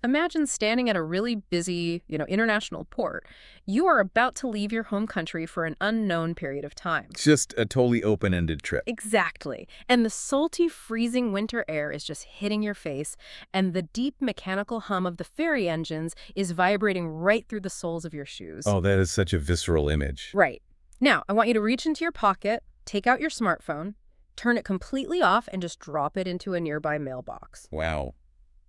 Imagine standing at a really busy, international port. You are about to leave your home country for an unknown period of time. Just a totally open-ended trip. Exactly. And the salty, freezing winter air is just hitting your face, and the deep mechanical hum of the ferry engines is vibrating right through the soles of your shoes. Oh, that is such a visceral image. Right. Now, I want you to reach into your pocket, take out your smartphone, turn it completely off, and just drop it into a nearby mailbox. Wow.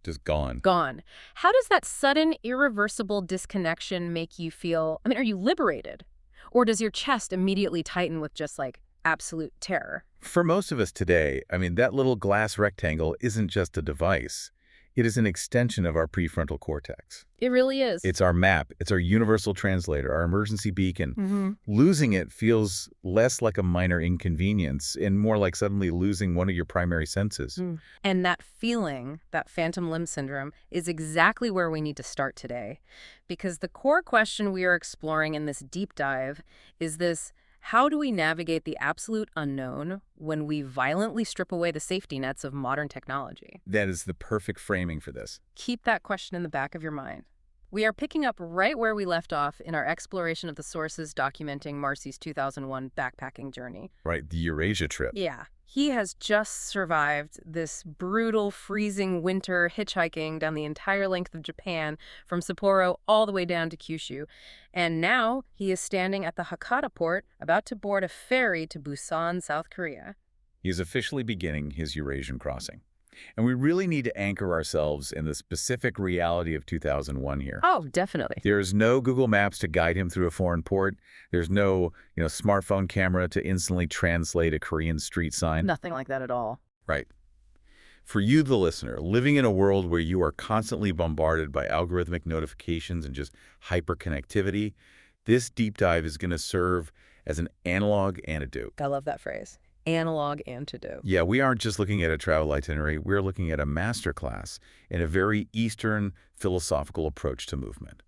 Just gone. Gone. How does that sudden, irreversible disconnection make you feel? I mean, are you liberated? Or does your chest immediately tighten with just like absolute terror? For most of us today, that little glass rectangle isn't just a device. It is an extension of our prefrontal cortex. It really is. It's our map. It's our universal translator, our emergency beacon. Losing it feels less like a minor inconvenience and more like suddenly losing one of your primary senses. And that feeling, that phantom limb syndrome, is exactly where we need to start today. Because the core question we are exploring in this deep dive is this: how do we navigate the absolute unknown when we violently strip away the safety nets of modern technology? That is the perfect framing for this. Keep that question in the back of your mind. We are picking up right where we left off in our exploration of the sources documenting Marcy's 2001 backpacking journey. Right, the Eurasia trip. Yeah. He has just survived this brutal, freezing winter hitchhiking down the entire length of Japan, from Sapporo all the way down to Kyushu. And now he is standing at the Hakata port, about to board a ferry to Busan, South Korea. He is officially beginning his Eurasian crossing. And we really need to anchor ourselves in the specific reality of 2001 here. Oh, definitely. There's no Google Maps to guide him through a foreign port. There's no, smartphone camera to instantly translate a Korean street sign. Nothing like that at all. Right. For you, the listener, living in a world where you are constantly bombarded by algorithmic notifications and just hyperconnectivity, this deep dive is going to serve as an analog antidote. I love that phrase. Analog antidote. Yeah, we aren't just looking at a travel itinerary. We're looking at a masterclass in a very Eastern philosophical approach to movement.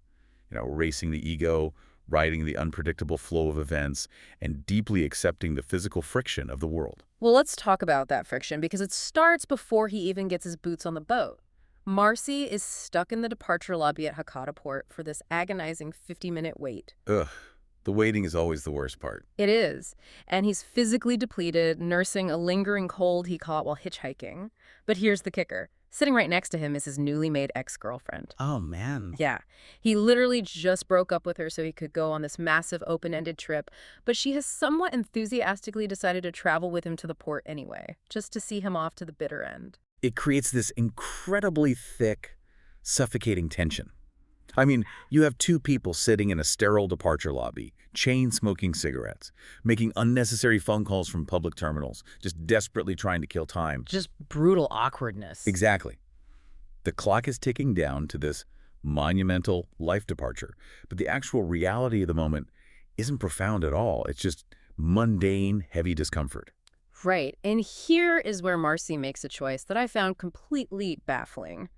Racing the ego, riding the unpredictable flow of events, and deeply accepting the physical friction of the world. Well, let's talk about that friction, because it starts before he even gets his boots on the boat. Marcy is stuck in the departure lobby at Hakata Port for this agonizing 50-minute wait. Ugh. The waiting is always the worst part. It is. And he's physically depleted, nursing a lingering cold he caught while hitchhiking. But here's the kicker. Sitting right next to him is his newly made ex-girlfriend. Oh, man. Yeah. He literally just broke up with her so he could go on this massive open-ended trip, but she has somewhat enthusiastically decided to travel with him to the port anyway, just to see him off to the bitter end. It creates this incredibly thick, suffocating tension. You have two people sitting in a sterile departure lobby, chain-smoking cigarettes, making unnecessary phone calls from public terminals, just desperately trying to kill time. Just brutal awkwardness. Exactly. The clock is ticking down to this monumental life departure, but the actual reality of the moment isn't profound at all. It's just mundane, heavy discomfort. Right. And here is where Marcy makes a choice that I found completely baffling.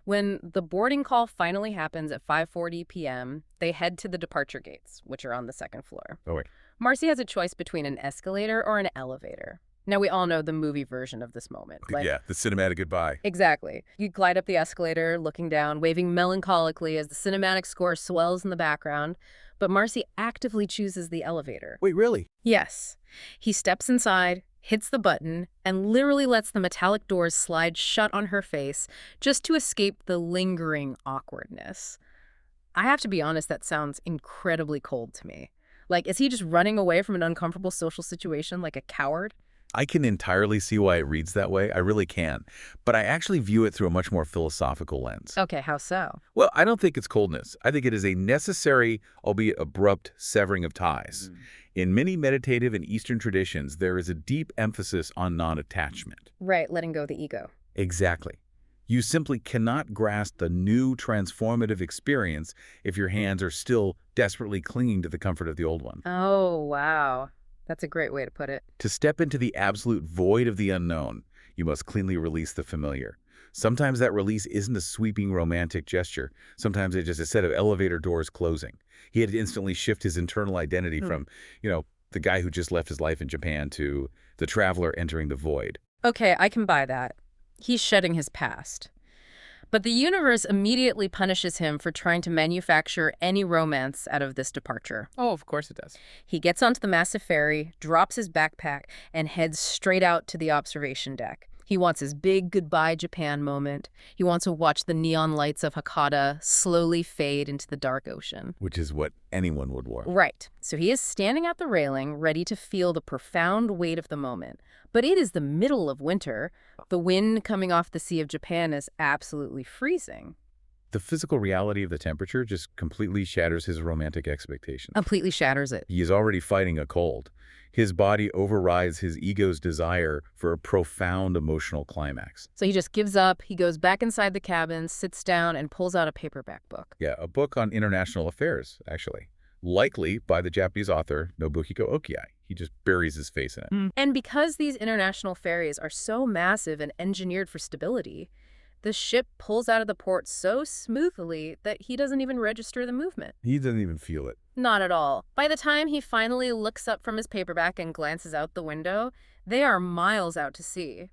When the boarding call finally happens at 5:40 p.m., they head to the departure gates, which are on the second floor. Oh, wait. Marcy has a choice between an escalator or an elevator. Now, we all know the movie version of this moment. Yeah, the cinematic goodbye. Exactly. You glide up the escalator, looking down, waving melancholically as the cinematic score swells in the background. But Marcy actively chooses the elevator. Wait, really? Yes. He steps inside, hits the button, and literally lets the metallic doors slide shut on her face just to escape the lingering awkwardness. I have to be honest, that sounds incredibly cold to me. Like, is he just running away from an uncomfortable social situation like a coward? I can entirely see why it reads that way. I really can. But I actually view it through a much more philosophical lens. Okay, how so? Well, I don't think it's coldness. I think it is a necessary, albeit abrupt, severing of ties. In many meditative and Eastern traditions, there is a deep emphasis on non-attachment. Right, letting go of the ego. Exactly. You simply cannot grasp the new transformative experience if your hands are still desperately clinging to the comfort of the old one. Oh, wow. That's a great way to put it. To step into the absolute void of the unknown, you must cleanly release the familiar. Sometimes that release isn't a sweeping romantic gesture. Sometimes it's just a set of elevator doors closing. He had to instantly shift his internal identity from, the guy who just left his life in Japan to the traveler entering the void. Okay, I can buy that. He's shedding his past. But the universe immediately punishes him for trying to manufacture any romance out of this departure. Oh, of course it does. He gets onto the massive ferry, drops his backpack, and heads straight out to the observation deck. He wants his big goodbye Japan moment. He wants to watch the neon lights of Hakata slowly fade into the dark ocean. Which is what anyone would want. Right. So he is standing at the railing, ready to feel the profound weight of the moment. But it is the middle of winter. The wind coming off the Sea of Japan is absolutely freezing. The physical reality of the temperature just completely shatters his romantic expectations. Completely shatters it. He is already fighting a cold. His body overrides his ego's desire for a profound emotional climax. So he just gives up, he goes back inside the cabin, sits down, and pulls out a paperback book. Yeah, a book on international affairs, actually. Likely by the Japanese author Nobuhiko Okiai. He just buries his face in it. And because these international ferries are so massive and engineered for stability, the ship pulls out of the port so smoothly that he doesn't even register the movement. He doesn't even feel it. Not at all. By the time he finally looks up from his paperback and glances out the window, they are miles out to sea.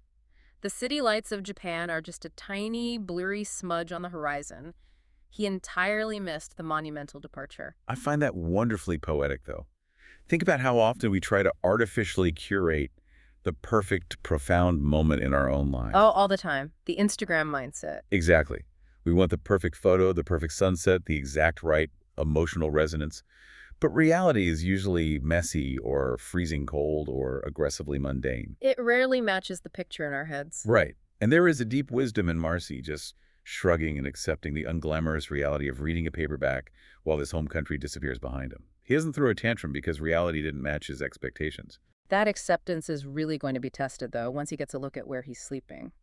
The city lights of Japan are just a tiny, blurry smudge on the horizon. He entirely missed the monumental departure. I find that wonderfully poetic, though. Think about how often we try to artificially curate the perfect, profound moment in our own lives. Oh, all the time. The Instagram mindset. Exactly. We want the perfect photo, the perfect sunset, the exact right emotional resonance. But reality is usually messy or freezing cold or aggressively mundane. It rarely matches the picture in our heads. Right. And there is a deep wisdom in Marcy just shrugging and accepting the unglamorous reality of reading a paperback while his home country disappears behind him. He doesn't throw a tantrum because reality didn't match his expectations. That acceptance is really going to be tested, though, once he gets a look at where he's sleeping.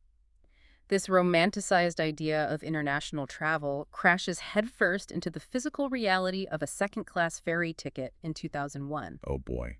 This romanticized idea of international travel crashes headfirst into the physical reality of a second-class ferry ticket in 2001. Oh boy.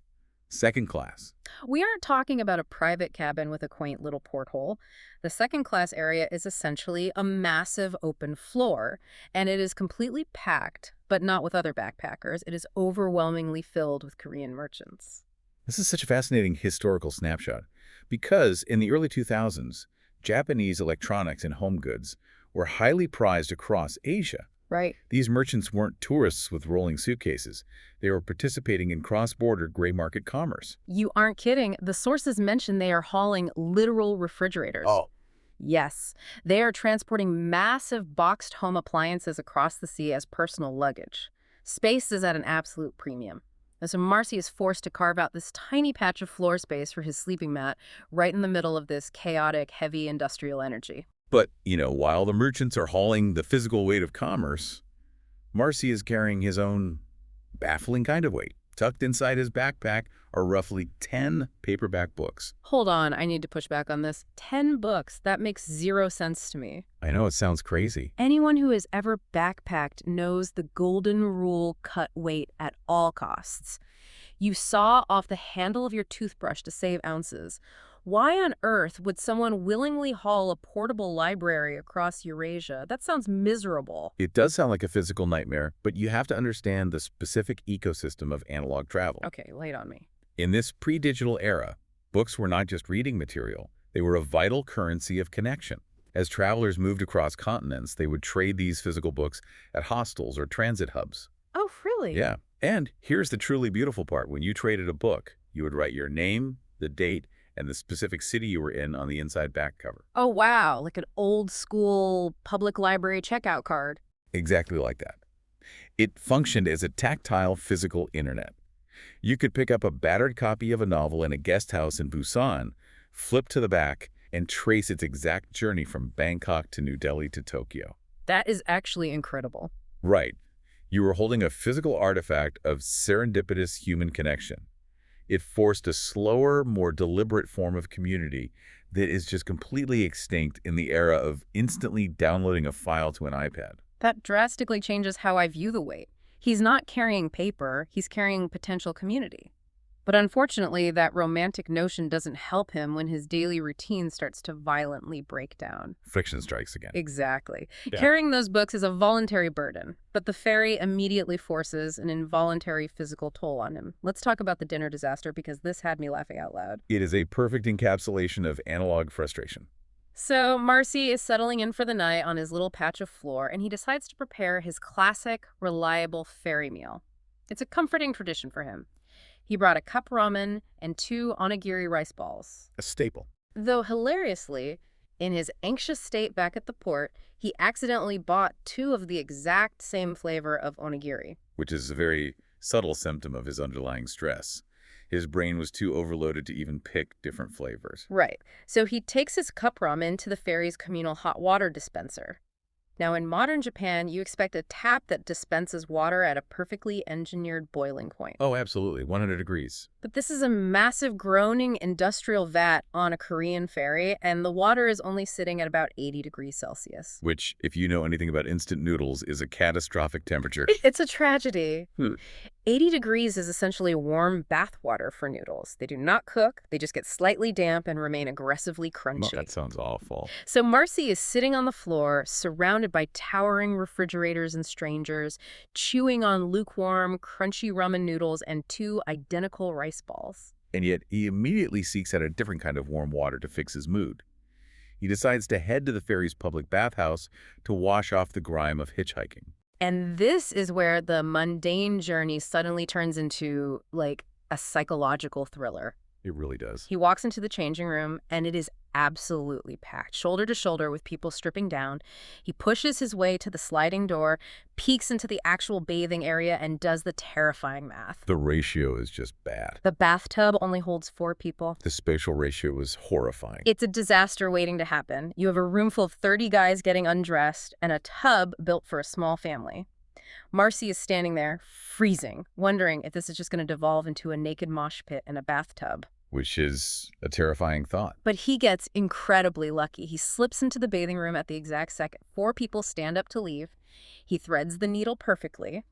Second class. We aren't talking about a private cabin with a quaint little porthole. The second-class area is essentially a massive open floor, and it is completely packed, but not with other backpackers. It is overwhelmingly filled with Korean merchants. This is such a fascinating historical snapshot because in the early 2000s, Japanese electronics and home goods were highly prized across Asia. Right. These merchants weren't tourists with rolling suitcases. They were participating in cross-border gray market commerce. You aren't kidding. The sources mention they are hauling literal refrigerators. Oh. Yes. They are transporting massive boxed home appliances across the sea as personal luggage. Space is at an absolute premium. So Marcy is forced to carve out this tiny patch of floor space for his sleeping mat right in the middle of this chaotic, heavy industrial energy. But, while the merchants are hauling the physical weight of commerce, Marcy is carrying his own baffling kind of weight. Tucked inside his backpack are roughly 10 paperback books. Hold on, I need to push back on this. 10 books. That makes zero sense to me. I know it sounds crazy. Anyone who has ever backpacked knows the golden rule: cut weight at all costs. You saw off the handle of your toothbrush to save ounces. Why on earth would someone willingly haul a portable library across Eurasia? That sounds miserable. It does sound like a physical nightmare, but you have to understand the specific ecosystem of analog travel. Okay, lay it on me. In this pre-digital era, books were not just reading material. They were a vital currency of connection. As travelers moved across continents, they would trade these physical books at hostels or transit hubs. Oh, really? Yeah. And here's the truly beautiful part. When you traded a book, you would write your name, the date, and the specific city you were in on the inside back cover. Oh, wow. Like an old school public library checkout card. Exactly like that. It functioned as a tactile physical internet. You could pick up a battered copy of a novel in a guest house in Busan, flip to the back, and trace its exact journey from Bangkok to New Delhi to Tokyo. That is actually incredible. Right. You were holding a physical artifact of serendipitous human connection. It forced a slower, more deliberate form of community that is just completely extinct in the era of instantly downloading a file to an iPad. That drastically changes how I view the weight. He's not carrying paper, he's carrying potential community. But unfortunately, that romantic notion doesn't help him when his daily routine starts to violently break down. Friction strikes again. Exactly. Yeah. Carrying those books is a voluntary burden, but the ferry immediately forces an involuntary physical toll on him. Let's talk about the dinner disaster because this had me laughing out loud. It is a perfect encapsulation of analog frustration. So Marcy is settling in for the night on his little patch of floor, and he decides to prepare his classic, reliable ferry meal. It's a comforting tradition for him. He brought a cup ramen and 2 onigiri rice balls. A staple. Though hilariously, in his anxious state back at the port, he accidentally bought 2 of the exact same flavor of onigiri. Which is a very subtle symptom of his underlying stress. His brain was too overloaded to even pick different flavors. Right. So he takes his cup ramen to the ferry's communal hot water dispenser. Now, in modern Japan, you expect a tap that dispenses water at a perfectly engineered boiling point. Oh, absolutely. 100 degrees. But this is a massive groaning industrial vat on a Korean ferry, and the water is only sitting at about 80 degrees Celsius. Which, if you know anything about instant noodles, is a catastrophic temperature. It's a tragedy. Hmm. 80 degrees is essentially warm bath water for noodles. They do not cook, they just get slightly damp and remain aggressively crunchy. That sounds awful. So Marcy is sitting on the floor, surrounded by towering refrigerators and strangers, chewing on lukewarm, crunchy ramen noodles and 2 identical rice balls. And yet, he immediately seeks out a different kind of warm water to fix his mood. He decides to head to the ferry's public bathhouse to wash off the grime of hitchhiking. And this is where the mundane journey suddenly turns into, like, a psychological thriller. It really does. He walks into the changing room, and it is absolutely packed, shoulder to shoulder with people stripping down. He pushes his way to the sliding door, peeks into the actual bathing area, and does the terrifying math. The ratio is just bad. The bathtub only holds 4 people. The spatial ratio is horrifying. It's a disaster waiting to happen. You have a room full of 30 guys getting undressed and a tub built for a small family. Marcy is standing there, freezing, wondering if this is just going to devolve into a naked mosh pit in a bathtub. Which is a terrifying thought. But he gets incredibly lucky. He slips into the bathing room at the exact second 4 people stand up to leave. He threads the needle perfectly.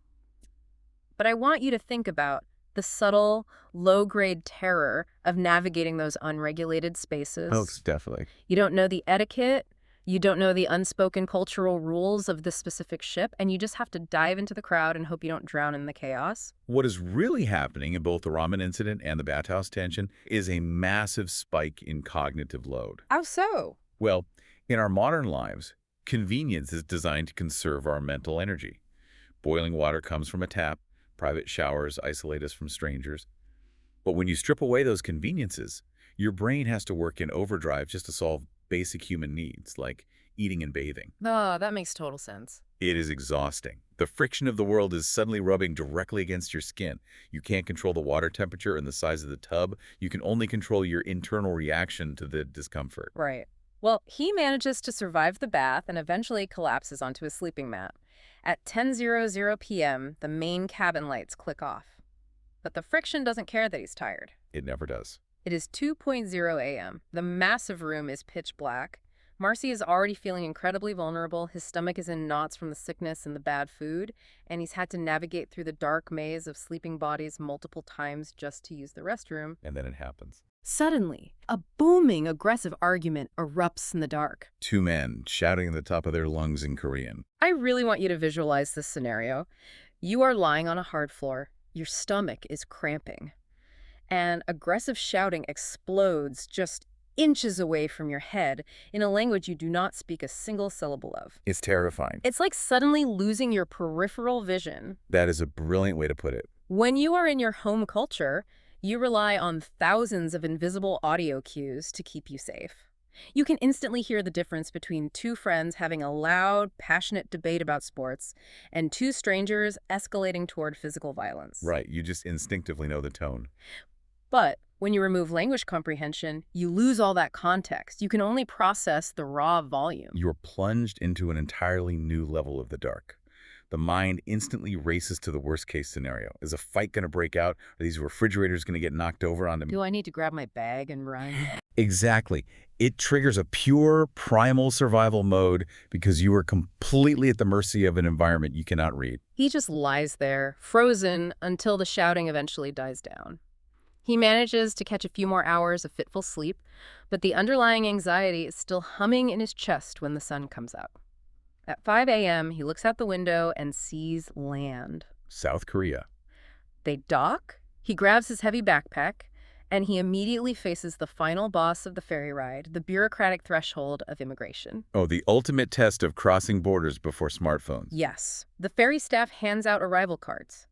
But I want you to think about the subtle, low-grade terror of navigating those unregulated spaces. Oh, definitely. You don't know the etiquette. You don't know the unspoken cultural rules of this specific ship, and you just have to dive into the crowd and hope you don't drown in the chaos. What is really happening in both the ramen incident and the bathhouse tension is a massive spike in cognitive load. How so? Well, in our modern lives, convenience is designed to conserve our mental energy. Boiling water comes from a tap, private showers isolate us from strangers. But when you strip away those conveniences, your brain has to work in overdrive just to solve basic human needs, like eating and bathing. Oh, that makes total sense. It is exhausting. The friction of the world is suddenly rubbing directly against your skin. You can't control the water temperature and the size of the tub. You can only control your internal reaction to the discomfort. Right. Well, he manages to survive the bath and eventually collapses onto his sleeping mat. At 10:00 p.m., the main cabin lights click off. But the friction doesn't care that he's tired. It never does. It is 2:00 a.m. The massive room is pitch black. Marcy is already feeling incredibly vulnerable. His stomach is in knots from the sickness and the bad food, and he's had to navigate through the dark maze of sleeping bodies multiple times just to use the restroom. And then it happens. Suddenly, a booming, aggressive argument erupts in the dark. 2 men shouting at the top of their lungs in Korean. I really want you to visualize this scenario. You are lying on a hard floor. Your stomach is cramping. And aggressive shouting explodes just inches away from your head in a language you do not speak a single syllable of. It's terrifying. It's like suddenly losing your peripheral vision. That is a brilliant way to put it. When you are in your home culture, you rely on thousands of invisible audio cues to keep you safe. You can instantly hear the difference between 2 friends having a loud, passionate debate about sports and 2 strangers escalating toward physical violence. Right, you just instinctively know the tone. But when you remove language comprehension, you lose all that context. You can only process the raw volume. You're plunged into an entirely new level of the dark. The mind instantly races to the worst-case scenario. Is a fight going to break out? Are these refrigerators going to get knocked over onto me? Do I need to grab my bag and run? Exactly. It triggers a pure primal survival mode because you are completely at the mercy of an environment you cannot read. He just lies there, frozen, until the shouting eventually dies down. He manages to catch a few more hours of fitful sleep, but the underlying anxiety is still humming in his chest when the sun comes out. At 5 a.m., he looks out the window and sees land. South Korea. They dock. He grabs his heavy backpack, And he immediately faces the final boss of the ferry ride, the bureaucratic threshold of immigration. Oh, the ultimate test of crossing borders before smartphones. Yes, the ferry staff hands out arrival cards.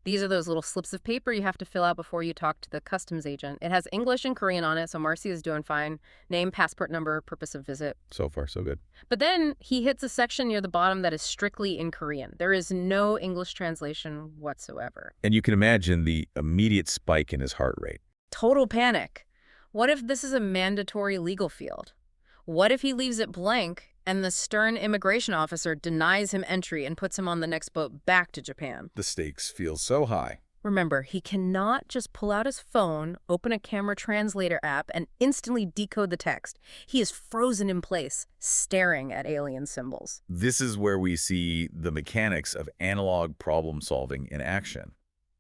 These are those little slips of paper you have to fill out before you talk to the customs agent. It has English and Korean on it, so Marcy is doing fine. Name, passport number, purpose of visit. So far, so good. But then he hits a section near the bottom that is strictly in Korean. There is no English translation whatsoever. And you can imagine the immediate spike in his heart rate. Total panic. What if this is a mandatory legal field? What if he leaves it blank and the stern immigration officer denies him entry and puts him on the next boat back to Japan? The stakes feel so high. Remember, he cannot just pull out his phone, open a camera translator app, and instantly decode the text. He is frozen in place, staring at alien symbols. This is where we see the mechanics of analog problem solving in action.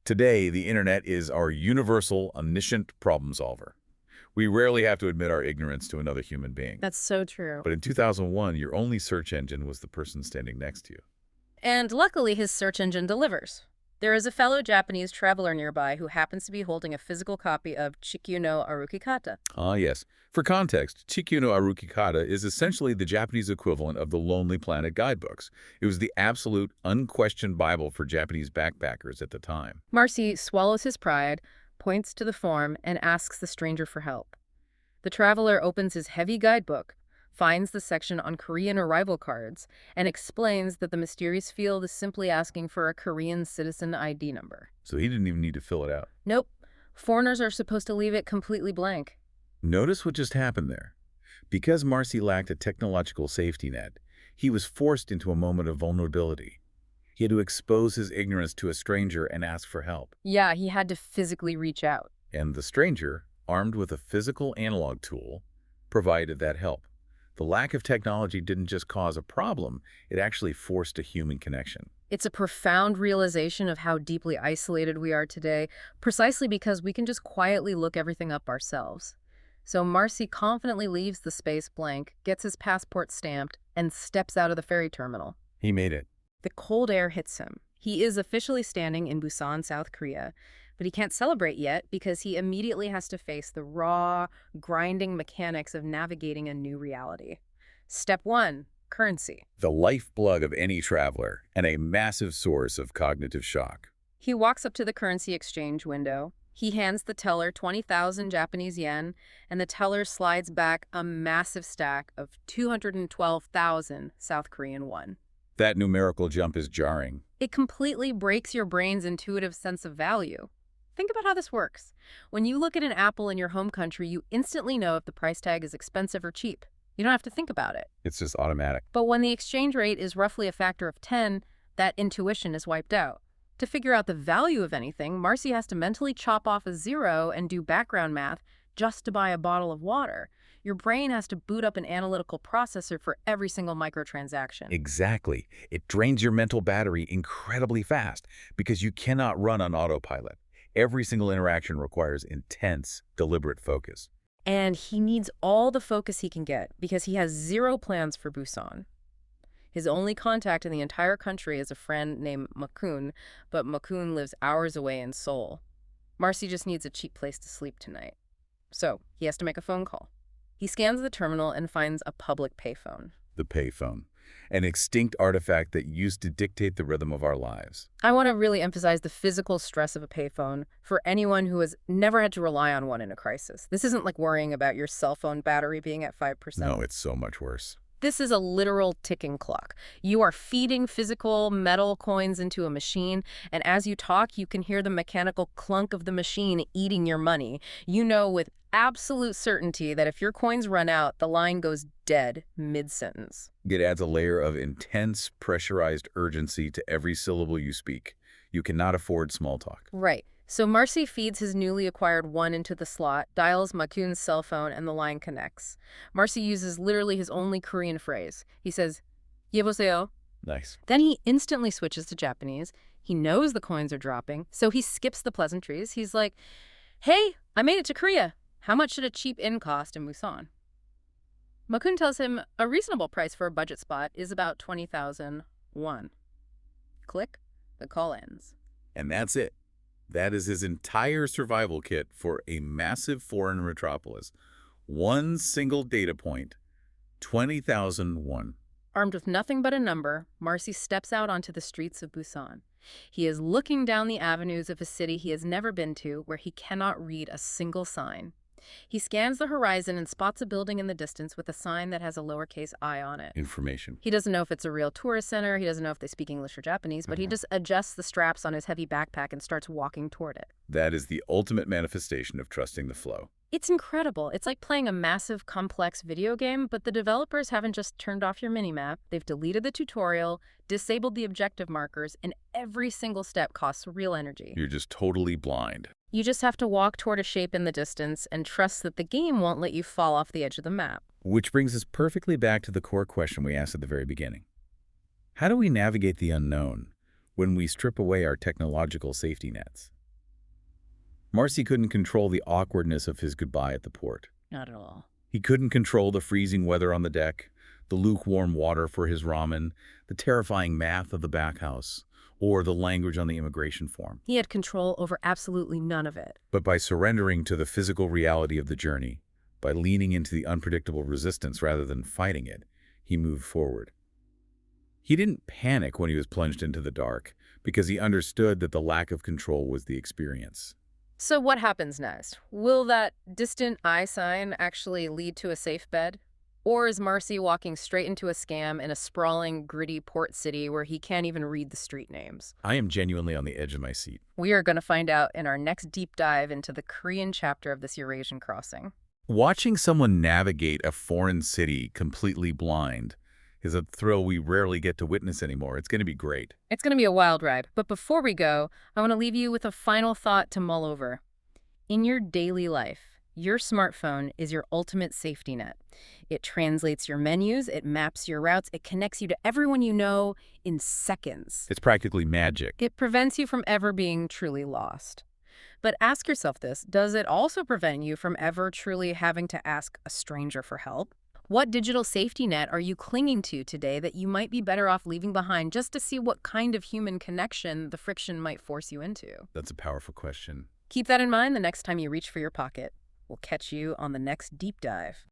Today, the internet is our universal, omniscient problem solver. We rarely have to admit our ignorance to another human being. That's so true. But in 2001, your only search engine was the person standing next to you. And luckily, his search engine delivers. There is a fellow Japanese traveler nearby who happens to be holding a physical copy of Chikyu no Arukikata. Ah, yes. For context, Chikyu no Arukikata is essentially the Japanese equivalent of the Lonely Planet guidebooks. It was the absolute, unquestioned Bible for Japanese backpackers at the time. Marcy swallows his pride, points to the form, and asks the stranger for help. The traveler opens his heavy guidebook, finds the section on Korean arrival cards, and explains that the mysterious field is simply asking for a Korean citizen ID number. So he didn't even need to fill it out. Nope. Foreigners are supposed to leave it completely blank. Notice what just happened there. Because Marcy lacked a technological safety net, he was forced into a moment of vulnerability. He had to expose his ignorance to a stranger and ask for help. Yeah, he had to physically reach out. And the stranger, armed with a physical analog tool, provided that help. The lack of technology didn't just cause a problem, it actually forced a human connection. It's a profound realization of how deeply isolated we are today, precisely because we can just quietly look everything up ourselves. So Marcy confidently leaves the space blank, gets his passport stamped, and steps out of the ferry terminal. He made it. The cold air hits him. He is officially standing in Busan, South Korea, but he can't celebrate yet because he immediately has to face the raw, grinding mechanics of navigating a new reality. Step 1, currency. The lifeblood of any traveler and a massive source of cognitive shock. He walks up to the currency exchange window. He hands the teller 20,000 Japanese yen, and the teller slides back a massive stack of 212,000 South Korean won. That numerical jump is jarring. It completely breaks your brain's intuitive sense of value. Think about how this works. When you look at an apple in your home country, you instantly know if the price tag is expensive or cheap. You don't have to think about it. It's just automatic. But when the exchange rate is roughly a factor of 10, that intuition is wiped out. To figure out the value of anything, Marcy has to mentally chop off a zero and do background math just to buy a bottle of water. Your brain has to boot up an analytical processor for every single microtransaction. Exactly. It drains your mental battery incredibly fast because you cannot run on autopilot. Every single interaction requires intense, deliberate focus. And he needs all the focus he can get because he has zero plans for Busan. His only contact in the entire country is a friend named Makun, but Makun lives hours away in Seoul. Marcy just needs a cheap place to sleep tonight. So he has to make a phone call. He scans the terminal and finds a public payphone. The payphone, an extinct artifact that used to dictate the rhythm of our lives. I want to really emphasize the physical stress of a payphone for anyone who has never had to rely on one in a crisis. This isn't like worrying about your cell phone battery being at 5%. No, it's so much worse. This is a literal ticking clock. You are feeding physical metal coins into a machine, and as you talk, you can hear the mechanical clunk of the machine eating your money. You know with absolute certainty that if your coins run out, the line goes dead mid-sentence. It adds a layer of intense, pressurized urgency to every syllable you speak. You cannot afford small talk. Right. So Marcy feeds his newly acquired one into the slot, dials Makun's cell phone, and the line connects. Marcy uses literally his only Korean phrase. He says, "여보세요." Nice. Then he instantly switches to Japanese. He knows the coins are dropping, so he skips the pleasantries. He's like, "Hey, I made it to Korea. How much should a cheap inn cost in Busan?" Makun tells him a reasonable price for a budget spot is about 20,000 won. Click. The call ends. And that's it. That is his entire survival kit for a massive foreign metropolis. One single data point, 20,001. Armed with nothing but a number, Marcy steps out onto the streets of Busan. He is looking down the avenues of a city he has never been to, where he cannot read a single sign. He scans the horizon and spots a building in the distance with a sign that has a lowercase I on it. Information. He doesn't know if it's a real tourist center, he doesn't know if they speak English or Japanese, but he just adjusts the straps on his heavy backpack and starts walking toward it. That is the ultimate manifestation of trusting the flow. It's incredible. It's like playing a massive, complex video game, but the developers haven't just turned off your minimap. They've deleted the tutorial, disabled the objective markers, and every single step costs real energy. You're just totally blind. You just have to walk toward a shape in the distance and trust that the game won't let you fall off the edge of the map. Which brings us perfectly back to the core question we asked at the very beginning. How do we navigate the unknown when we strip away our technological safety nets? Marcy couldn't control the awkwardness of his goodbye at the port. Not at all. He couldn't control the freezing weather on the deck, the lukewarm water for his ramen, the terrifying math of the bathhouse, or the language on the immigration form. He had control over absolutely none of it. But by surrendering to the physical reality of the journey, by leaning into the unpredictable resistance rather than fighting it, he moved forward. He didn't panic when he was plunged into the dark, because he understood that the lack of control was the experience. So what happens next? Will that distant I sign actually lead to a safe bed? Or is Marcy walking straight into a scam in a sprawling, gritty port city where he can't even read the street names? I am genuinely on the edge of my seat. We are going to find out in our next deep dive into the Korean chapter of this Eurasian crossing. Watching someone navigate a foreign city completely blind is a thrill we rarely get to witness anymore. It's going to be great. It's going to be a wild ride. But before we go, I want to leave you with a final thought to mull over. In your daily life, your smartphone is your ultimate safety net. It translates your menus, it maps your routes, it connects you to everyone you know in seconds. It's practically magic. It prevents you from ever being truly lost. But ask yourself this, does it also prevent you from ever truly having to ask a stranger for help? What digital safety net are you clinging to today that you might be better off leaving behind just to see what kind of human connection the friction might force you into? That's a powerful question. Keep that in mind the next time you reach for your pocket. We'll catch you on the next deep dive.